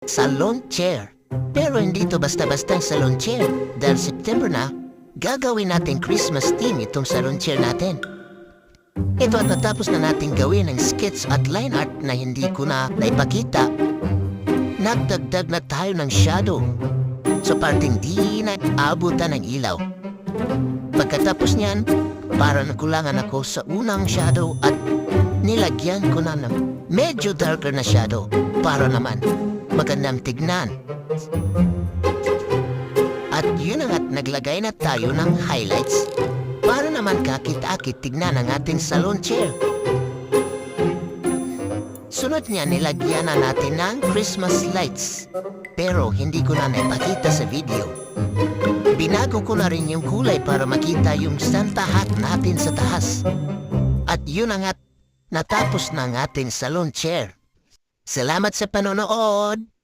salon chair. Pero hindi to basta-bastang salon chair. Dahil September na, gagawin natin Christmas theme itong salon chair natin. Ito at natapos na natin gawin ang sketch at line art na hindi ko na naipakita. Nagdagdag na tayo ng shadow. So parting di na abutan ng ilaw. Pagkatapos niyan, para nakulangan ako sa unang shadow at nilagyan ko na ng medyo darker na shadow para naman magandang tignan. At yun ang at naglagay na tayo ng highlights para naman kakit-akit tignan ang ating salon chair. Sunod niya nilagyan na natin ng Christmas lights pero hindi ko na naipakita sa video. Binago ko na rin yung kulay para makita yung Santa hat natin sa taas. At yun ang at natapos na ang ating salon chair. Salamat sa panonood!